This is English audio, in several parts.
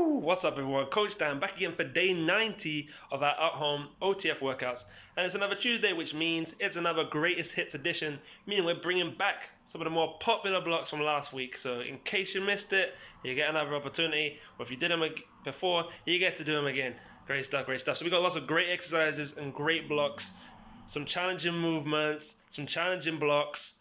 What's up, everyone? Coach Dan back again for day 90 of our at-home OTF workouts. And it's another Tuesday, which means it's another Greatest HIITs Edition, meaning we're bringing back some of the more popular blocks from last week. So in case you missed it, you get another opportunity. Or if you did them before, you get to do them again. Great stuff, great stuff. So we got lots of great exercises and great blocks, some challenging movements, some challenging blocks.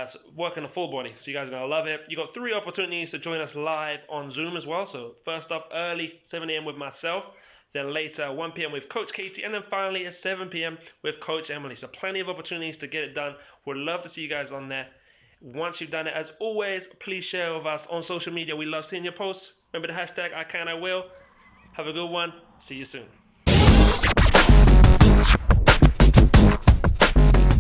So working the full body, so you guys are going to love it. You got 3 opportunities to join us live on Zoom as well. So first up, early 7 a.m. with myself, then later 1 p.m. with Coach Katie, and then finally at 7 p.m. with Coach Emily. So plenty of opportunities to get it done. Would love to see you guys on there. Once you've done it, as always, please share with us on social media. We love seeing your posts. Remember the hashtag I can, I will. Have a good one. See you soon.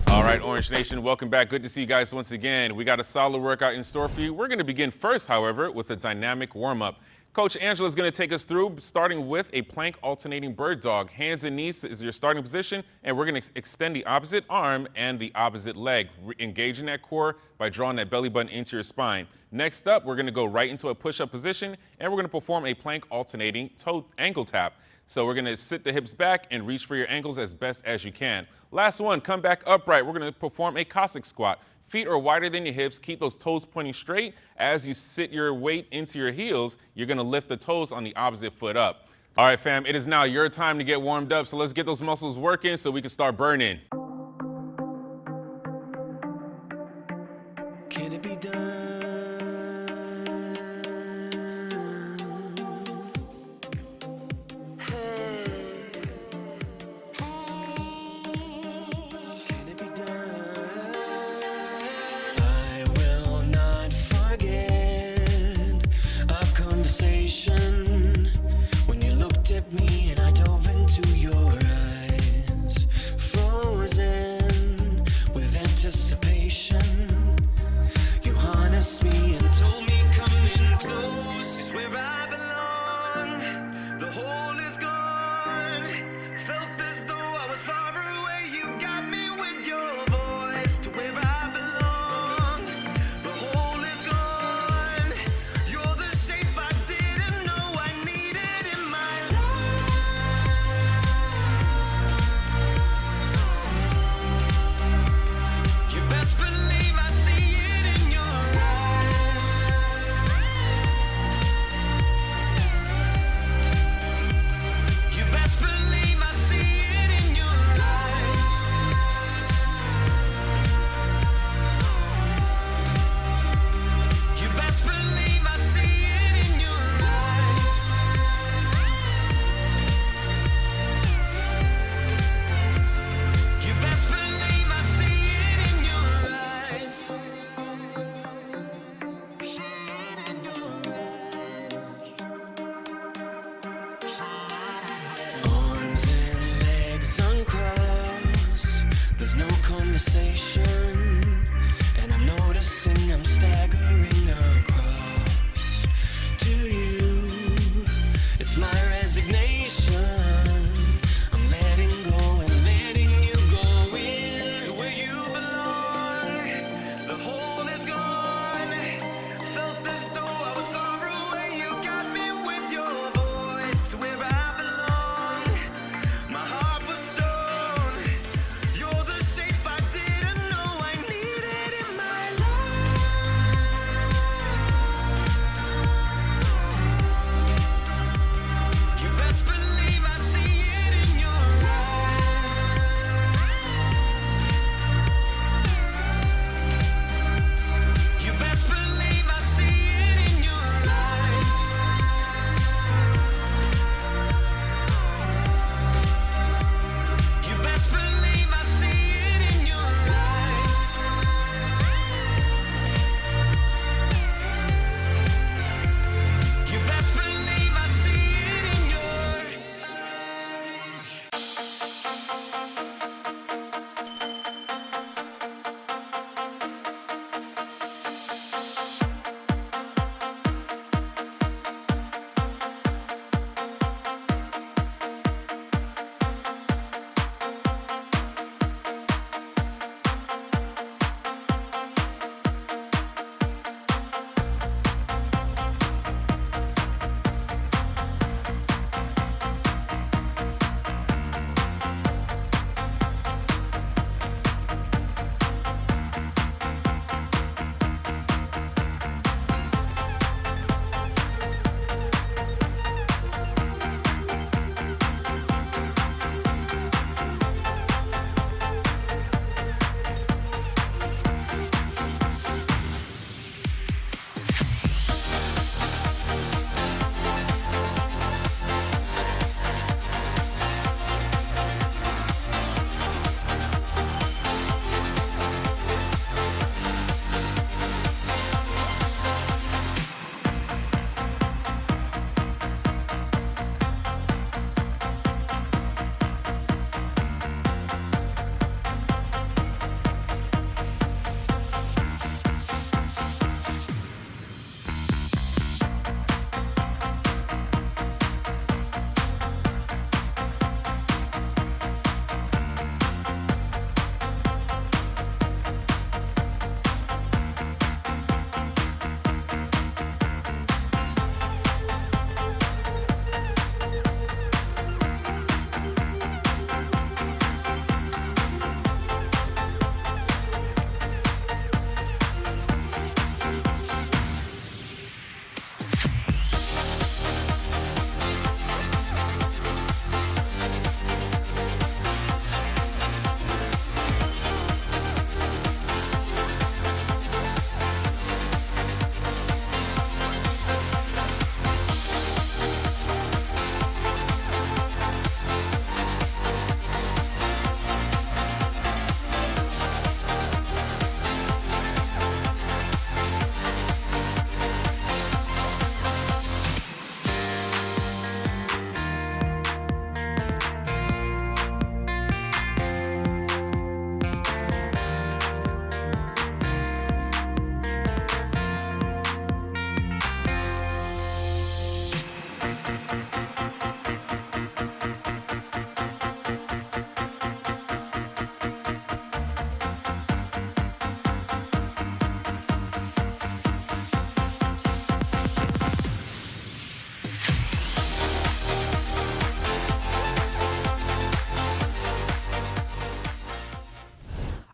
All right, Orange Nation, welcome back. Good to see you guys once again. We got a solid workout in store for you. We're going to begin first, however, with a dynamic warm-up. Coach Angela is going to take us through, starting with a plank alternating bird dog. Hands and knees is your starting position, and we're going to extend the opposite arm and the opposite leg, engaging that core by drawing that belly button into your spine. Next up, we're going to go right into a push-up position, and we're going to perform a plank alternating toe ankle tap. So we're going to sit the hips back and reach for your ankles as best as you can. Last one, come back upright. We're going to perform a Cossack squat. Feet are wider than your hips. Keep those toes pointing straight. As you sit your weight into your heels, you're going to lift the toes on the opposite foot up. All right, fam, it is now your time to get warmed up. So let's get those muscles working so we can start burning. Can it be done? When you looked at me and I dove into your eyes, frozen with anticipation, you harnessed me and told me come in close. It's where I belong. The hole is gone. Felt as though I was far away. You got me with your voice to where I belong. The hole is gone. You're the shape I didn't know I needed in my life. You best believe I see it in your eyes. You best believe I see it in your eyes. You best believe I see it in your eyes. You best believe I see it in your eyes. See it in your eyes. Arms and legs uncrossed. There's no conversation, and I'm noticing I'm staggering across to you. It's my resignation. I'm letting go and letting you go in to where you belong. The hole is gone. Felt as though I was far away. You got me with your voice to where I belong. My heart was stone. You're the shape I didn't know I needed in my life.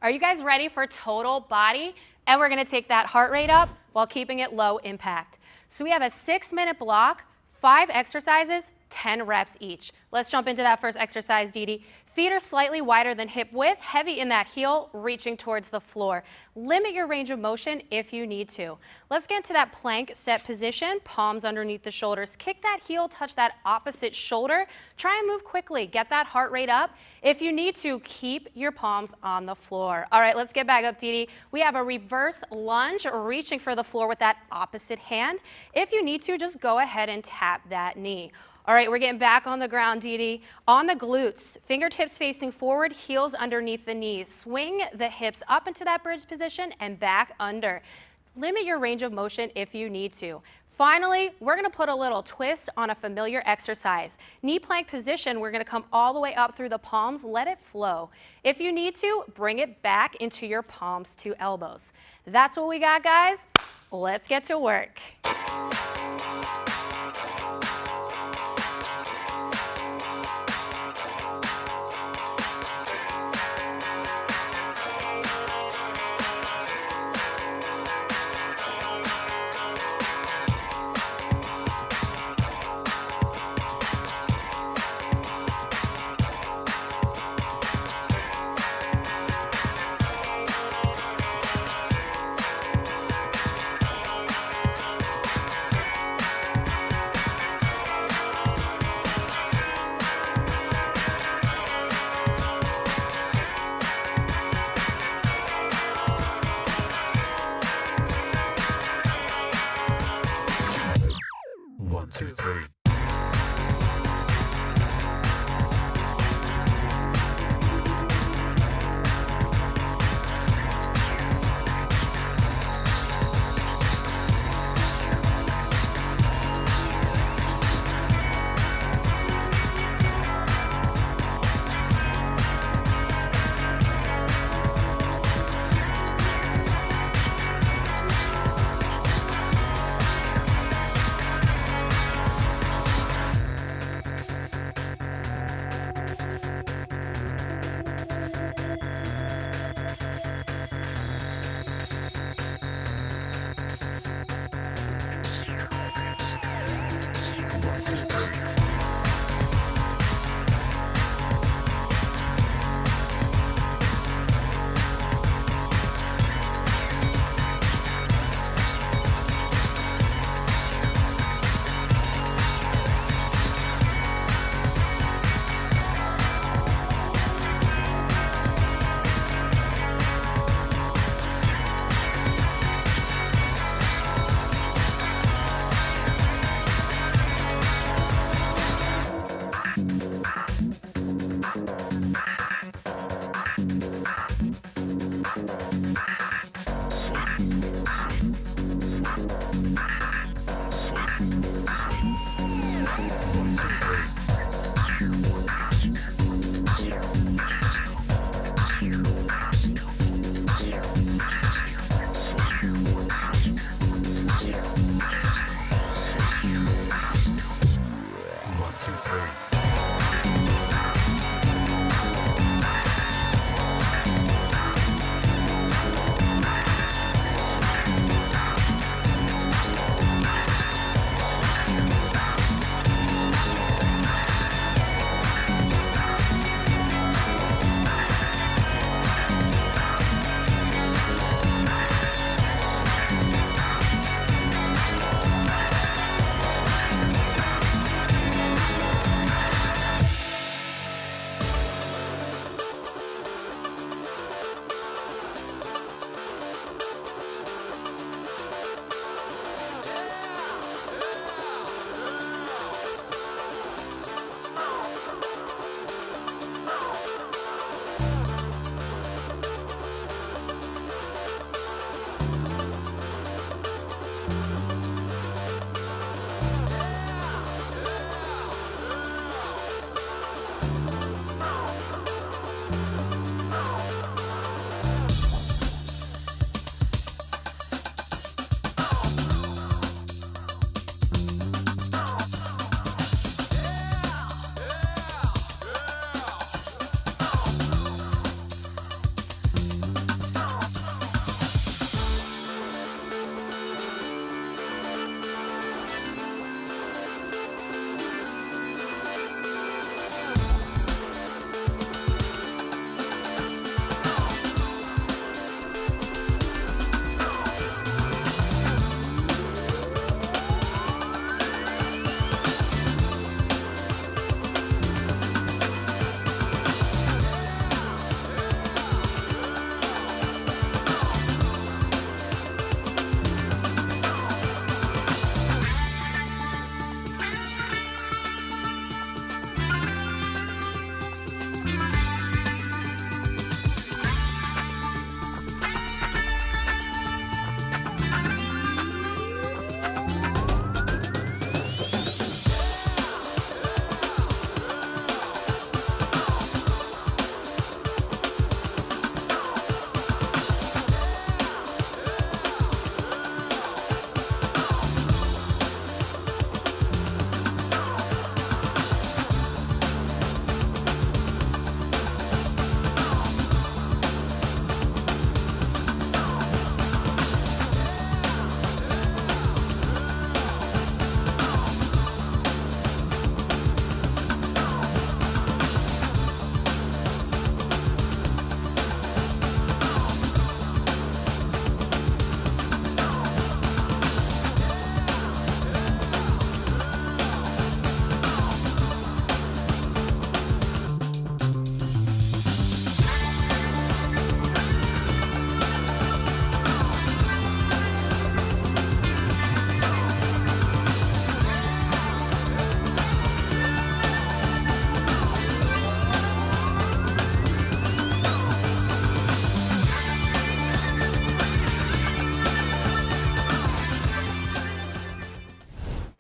Are you guys ready for total body? And we're gonna take that heart rate up while keeping it low impact. So we have a 6-minute block, 5 exercises, 10 reps each. Let's jump into that first exercise, Dee Dee. Feet are slightly wider than hip width, heavy in that heel, reaching towards the floor. Limit your range of motion if you need to. Let's get into that plank set position, palms underneath the shoulders. Kick that heel, touch that opposite shoulder. Try and move quickly, get that heart rate up. If you need to, keep your palms on the floor. All right, let's get back up, Dee Dee. We have a reverse lunge, reaching for the floor with that opposite hand. If you need to, just go ahead and tap that knee. All right, we're getting back on the ground, Dee Dee. On the glutes, fingertips facing forward, heels underneath the knees. Swing the hips up into that bridge position and back under. Limit your range of motion if you need to. Finally, we're gonna put a little twist on a familiar exercise. Knee plank position, we're gonna come all the way up through the palms, let it flow. If you need to, bring it back into your palms to elbows. That's what we got, guys. Let's get to work.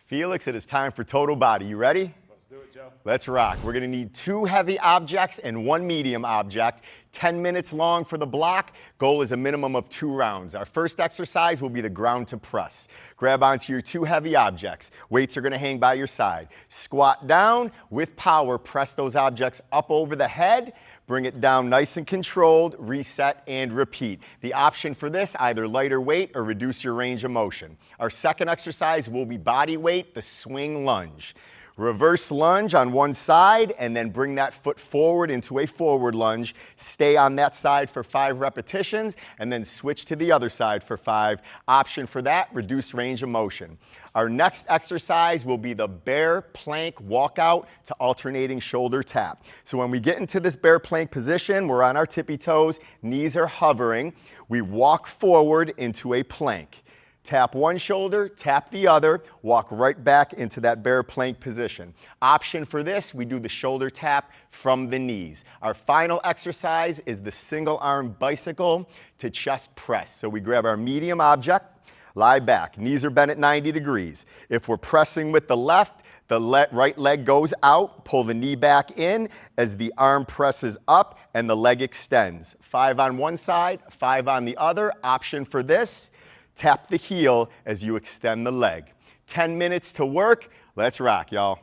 Felix, it is time for total body. You ready? Let's do it, Joe. Let's rock. We're going to need 2 heavy objects and 1 medium object. 10 minutes long for the block. Goal is a minimum of 2 rounds. Our first exercise will be the ground to press. Grab onto your 2 heavy objects. Weights are going to hang by your side. Squat down. With power, press those objects up over the head. Bring it down nice and controlled, reset, and repeat. The option for this, either lighter weight or reduce your range of motion. Our second exercise will be body weight, the swing lunge. Reverse lunge on one side and then bring that foot forward into a forward lunge. Stay on that side for 5 repetitions and then switch to the other side for 5. Option for that, reduce range of motion. Our next exercise will be the bear plank walkout to alternating shoulder tap. So when we get into this bear plank position, we're on our tippy toes, knees are hovering. We walk forward into a plank. Tap one shoulder, tap the other, walk right back into that bear plank position. Option for this, we do the shoulder tap from the knees. Our final exercise is the single arm bicycle to chest press. So we grab our medium object, lie back, knees are bent at 90 degrees. If we're pressing with the left, the right leg goes out, pull the knee back in as the arm presses up and the leg extends. 5 on one side, 5 on the other. Option for this, tap the heel as you extend the leg. 10 minutes to work. Let's rock, y'all.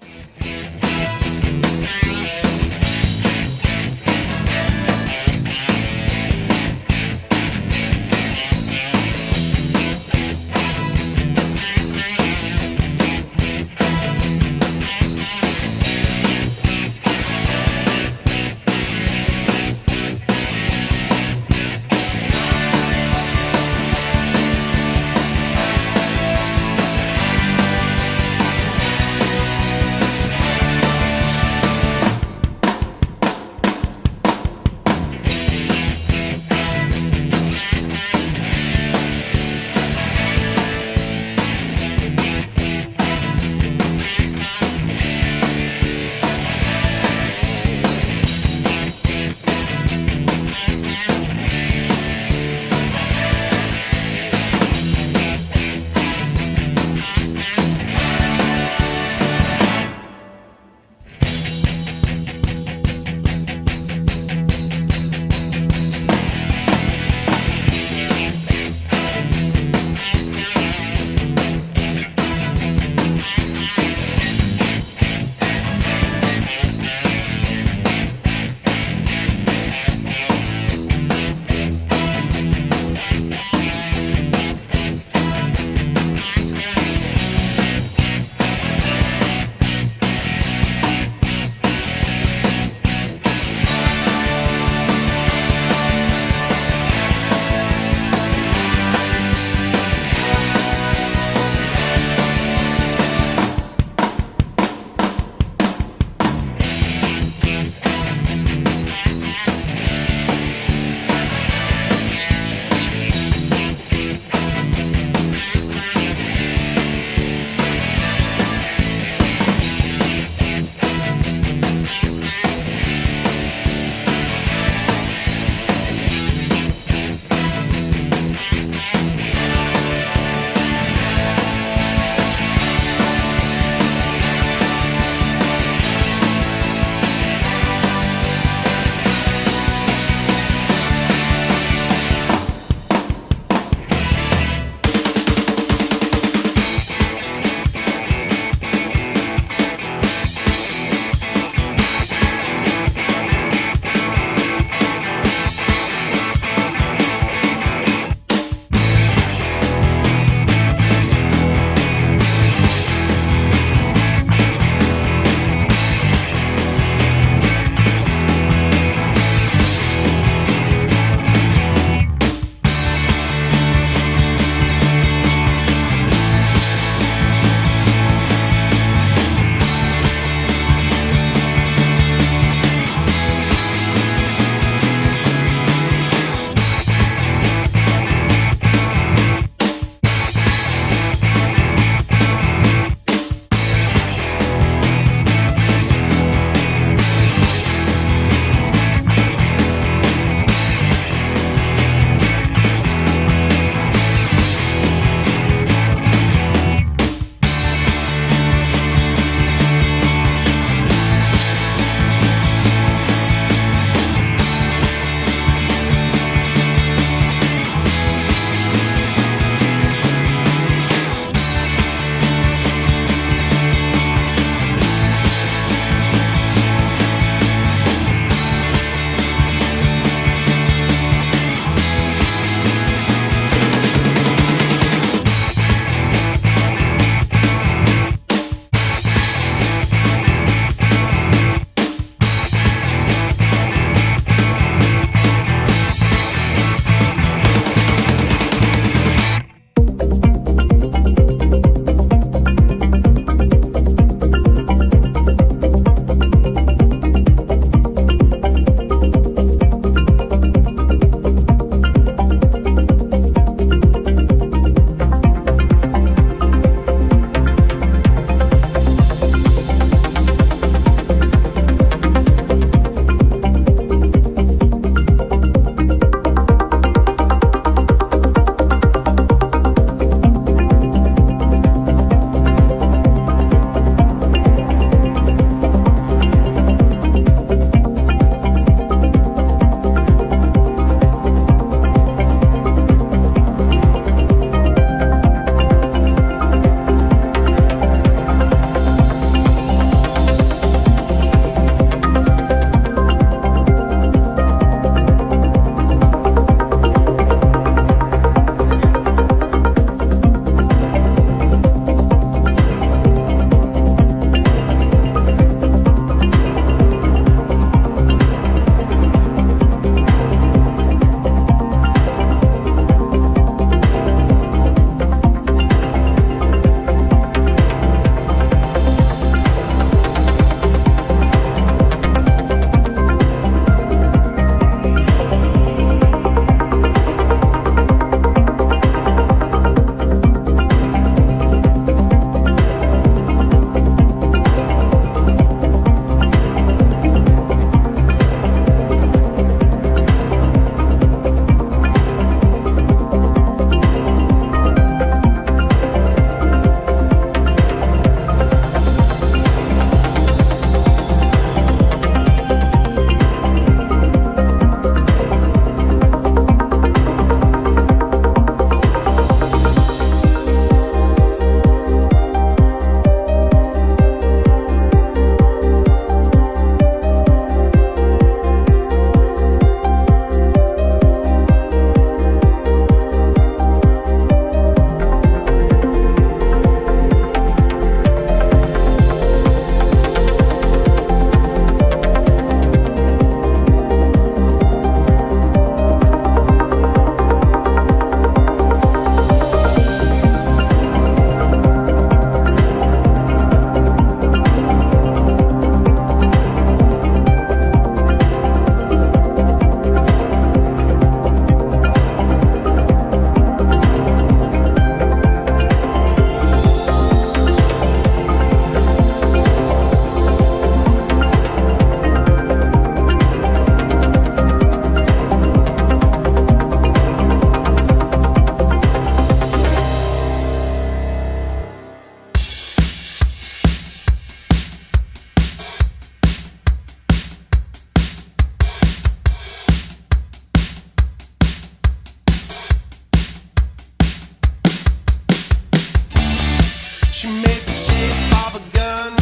She made the shape of a gun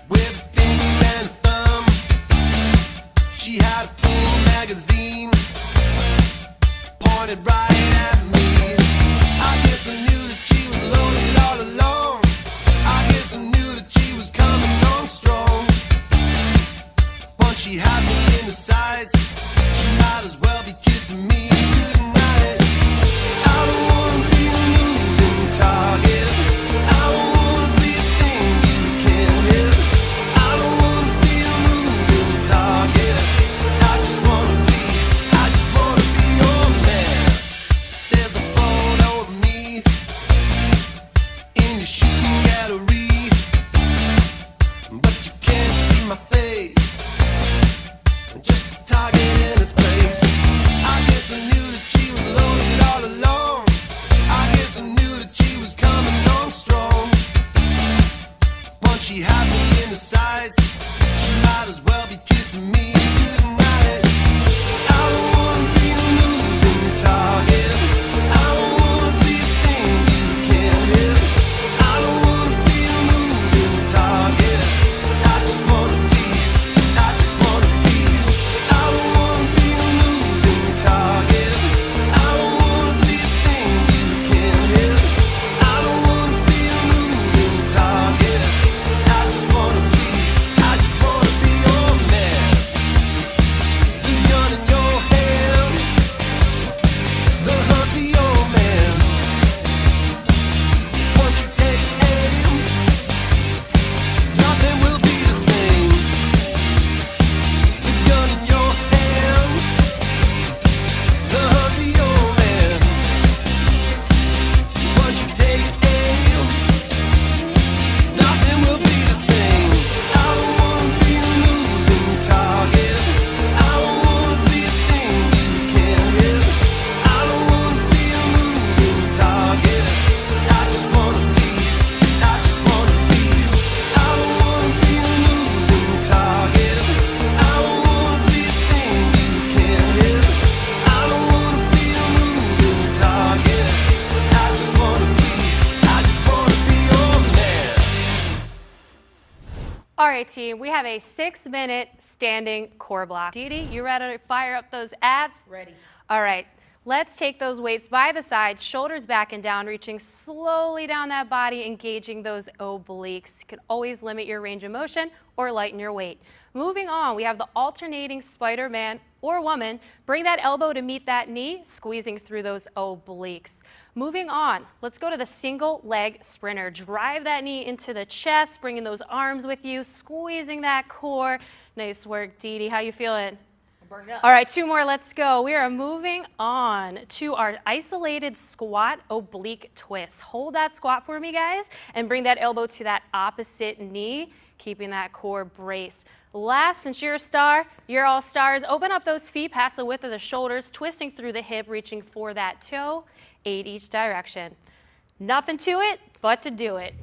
with a finger and a thumb. She had a full magazine pointed right at me. I guess I knew that she was loaded all along. I guess I knew that she was coming on strong. Once she had me in the sights, she might as well be kissing me goodnight. I don't wanna be a moving target. I don't wanna be a thing you can't hit. I don't wanna be a moving target. I just wanna be your man. There's a photo of me in your shooting gallery, but you can't see my face. Just a target in its place. I guess I knew that she was loaded all along. I guess I knew that she was coming on strong. Once she had me in the sights, she might as well be kissing me goodnight. I don't wanna be a moving target. I don't wanna be a thing you can't hit. I don't wanna be a moving target. I just wanna be. I don't wanna be a moving target. I don't wanna be a thing you can't hit. I don't wanna be a moving target. I just wanna be your man. The gun in your hand, the hunt for your man. Once you take aim, nothing will be the same. The gun in your hand, the hunt for your man. Once you take aim, nothing will be the same. I don't wanna be a moving target. I don't wanna be a thing you can't hit. I don't wanna be a moving target. I just wanna be. I don't wanna be a moving target. I don't wanna be a thing you can't hit. I don't wanna be a moving target. I just wanna be your man. All right, team, we have a 6-minute standing core block. Dee Dee, you ready to fire up those abs? Ready. All right, let's take those weights by the sides, shoulders back and down, reaching slowly down that body, engaging those obliques. You can always limit your range of motion or lighten your weight. Moving on, we have the alternating Spider-Man or woman. Bring that elbow to meet that knee, squeezing through those obliques. Moving on, let's go to the single leg sprinter. Drive that knee into the chest, bringing those arms with you, squeezing that core. Nice work, Dee Dee. How you feeling? Burned up. All right, 2 more, let's go. We are moving on to our isolated squat oblique twist. Hold that squat for me, guys, and bring that elbow to that opposite knee, keeping that core braced. Last, since you're a star, you're all stars, open up those feet past the width of the shoulders, twisting through the hip, reaching for that toe, 8 each direction. Nothing to it but to do it.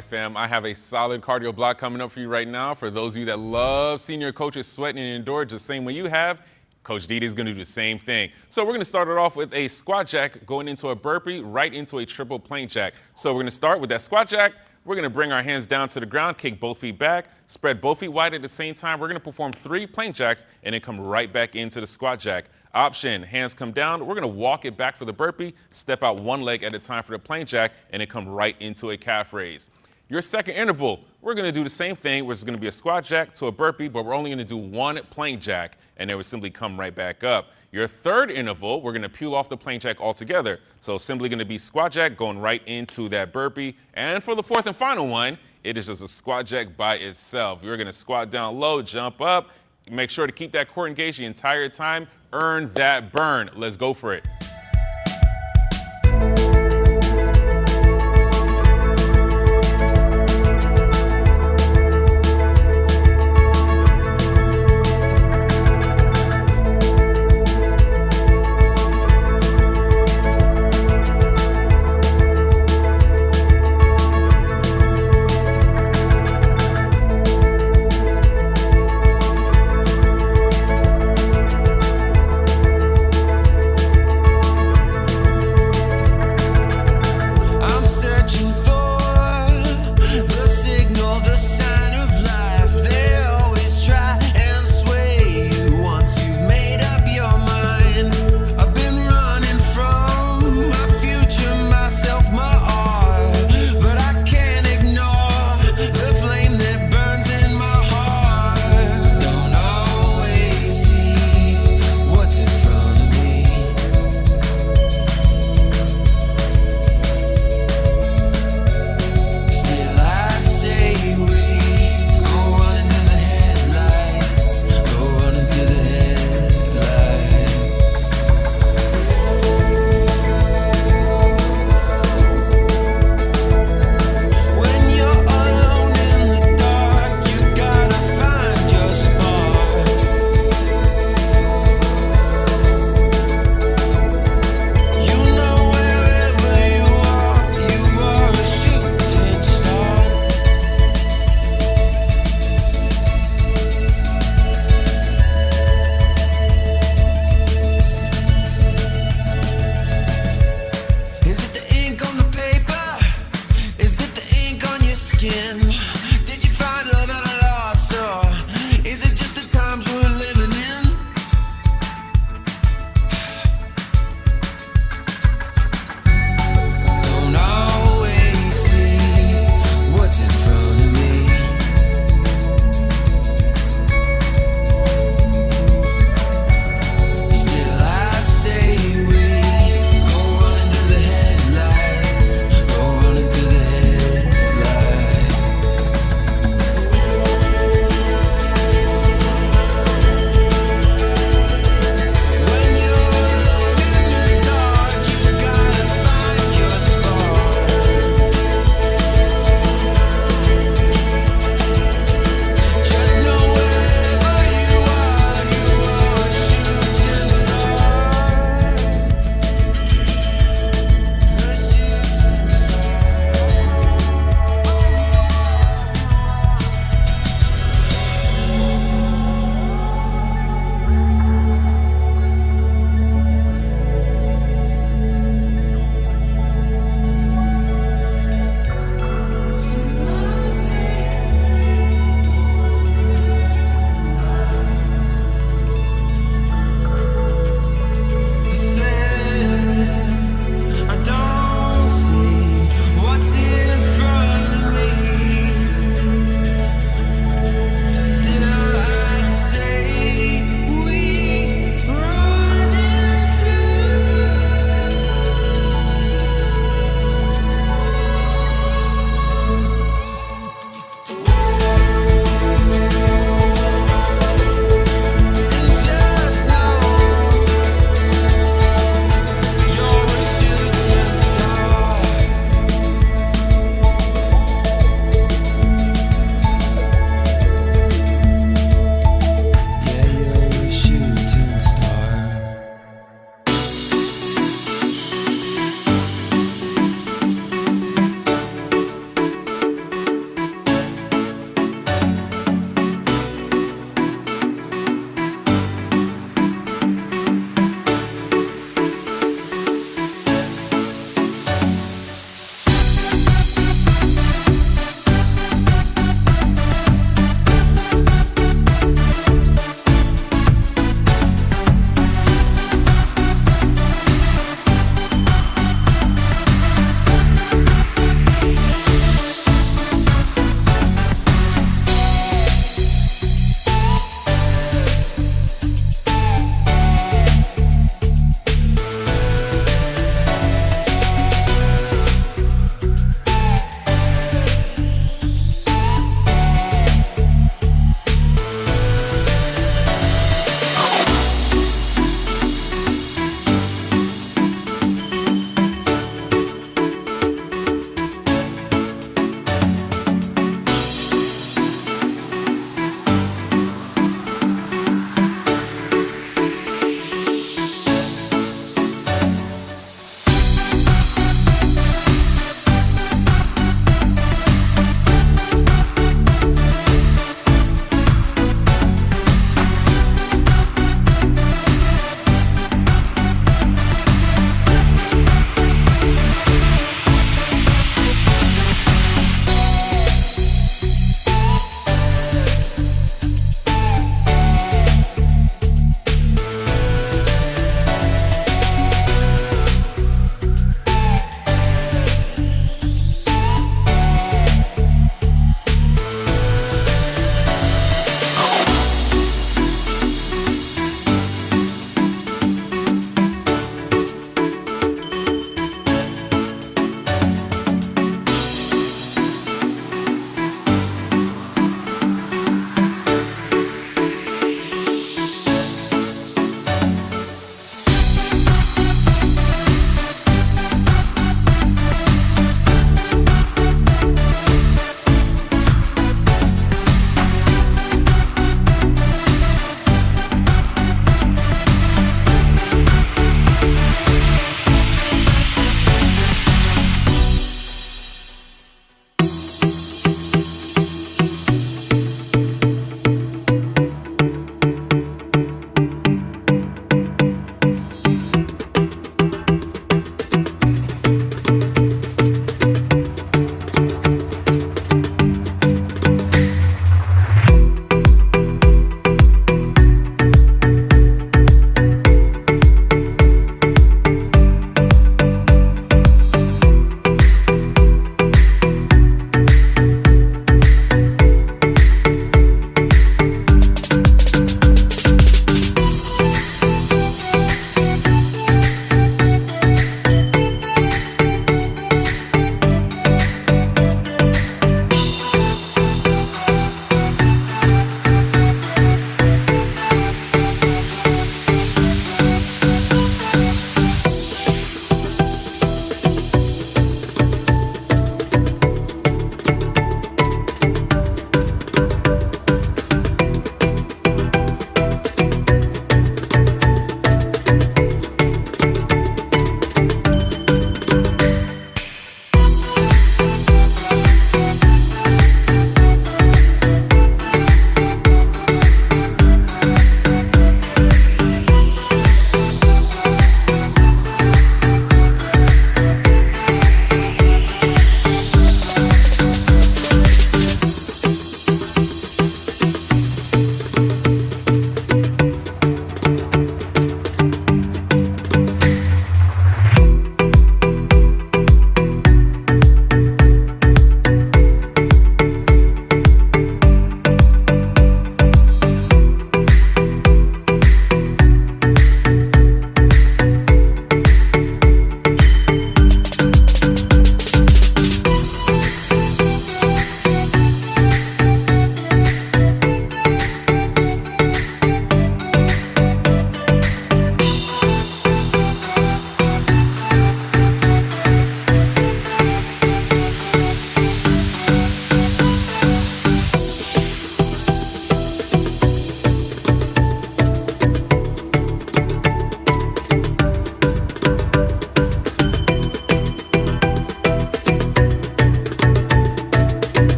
right, fam. I have a solid cardio block coming up for you right now. For those of you that love seeing your coaches sweating and endure just the same way you have, Coach Didi is going to do the same thing. So we're going to start it off with a squat jack going into a burpee right into a triple plank jack. So we're going to start with that squat jack. We're going to bring our hands down to the ground, kick both feet back, spread both feet wide at the same time. We're going to perform 3 plank jacks and then come right back into the squat jack. Option, hands come down. We're going to walk it back for the burpee, step out one leg at a time for the plank jack, and then come right into a calf raise. Your second interval, we're going to do the same thing, which is going to be a squat jack to a burpee, but we're only going to do 1 plank jack, and then we'll simply come right back up. Your third interval, we're going to peel off the plank jack altogether. So simply going to be squat jack going right into that burpee. And for the fourth and final one, it is just a squat jack by itself. You're going to squat down low, jump up, make sure to keep that core engaged the entire time. Earn that burn. Let's go for it.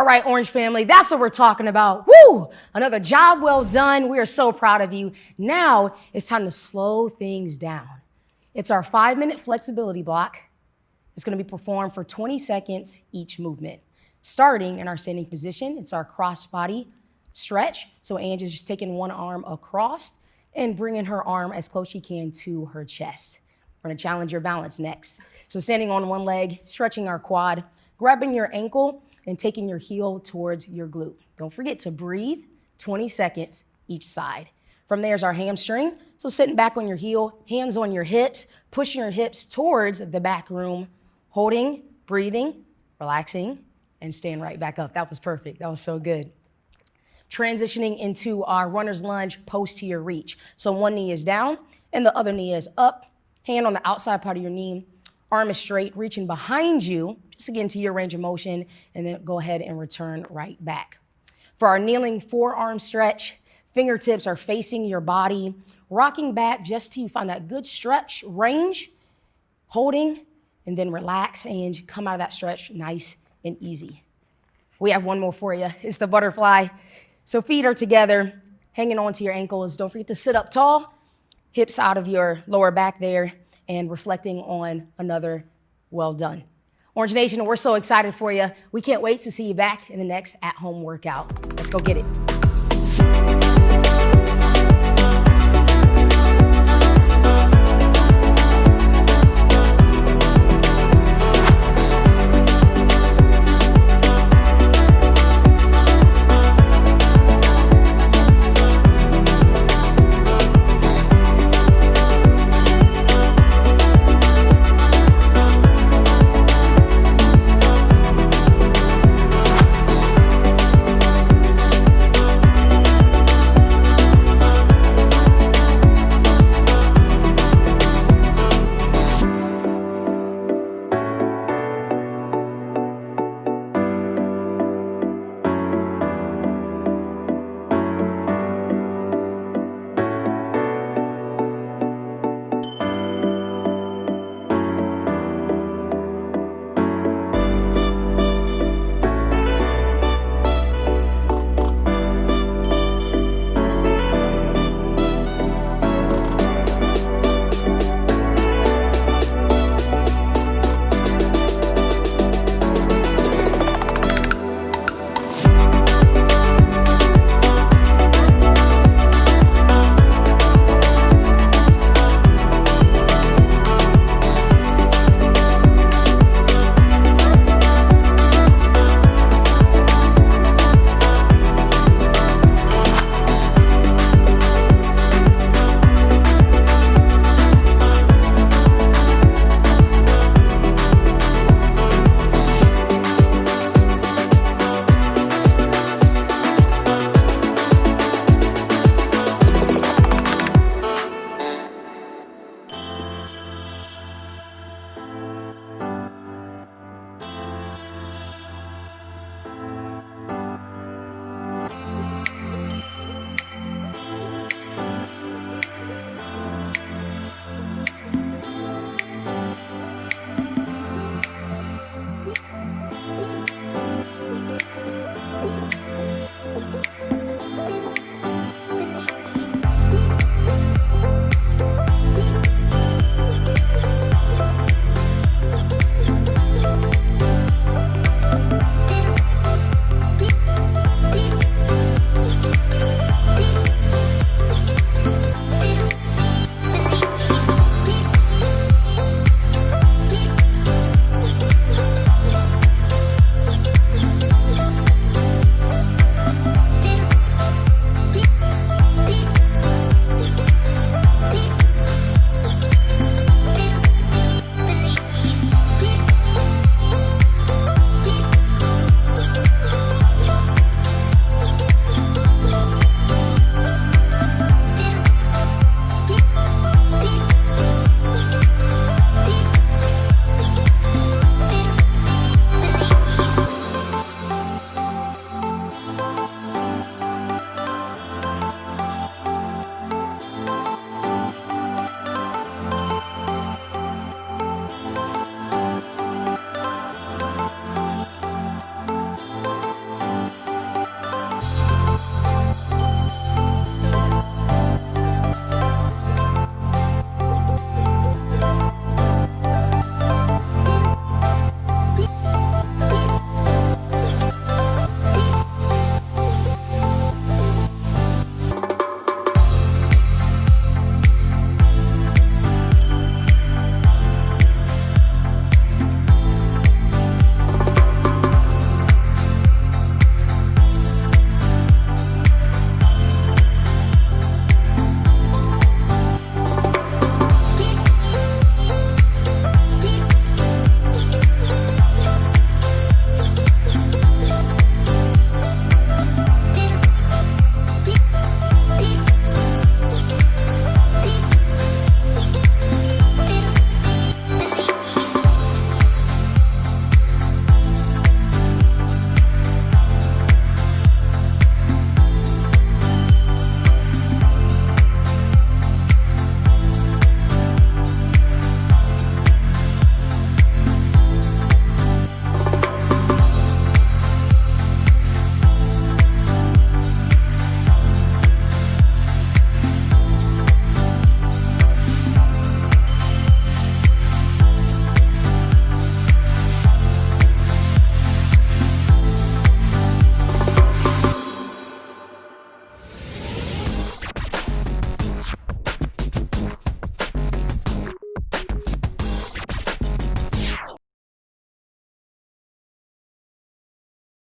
right, Orange family, that's what we're talking about. Woo! Another job well done. We are so proud of you. Now it's time to slow things down. It's our 5-minute flexibility block. It's going to be performed for 20 seconds each movement. Starting in our standing position, it's our cross body stretch. So Ange is just taking one arm across and bringing her arm as close as she can to her chest. We're going to challenge your balance next. So standing on one leg, stretching our quad, grabbing your ankle, and taking your heel towards your glute. Don't forget to breathe, 20 seconds each side. From there is our hamstring. So sitting back on your heel, hands on your hips, pushing your hips towards the back room, holding, breathing, relaxing, and staying right back up. That was perfect. That was so good. Transitioning into our runner's lunge, posterior reach. So one knee is down and the other knee is up. Hand on the outside part of your knee, arm is straight, reaching behind you, just again to your range of motion, and then go ahead and return right back. For our kneeling forearm stretch, fingertips are facing your body, rocking back just till you find that good stretch range, holding, and then relax and come out of that stretch nice and easy. We have one more for you. It's the butterfly. So feet are together, hanging onto your ankles. Don't forget to sit up tall, hips out of your lower back there, and reflecting on another well done. Orange Nation, we're so excited for you. We can't wait to see you back in the next at-home workout. Let's go get it.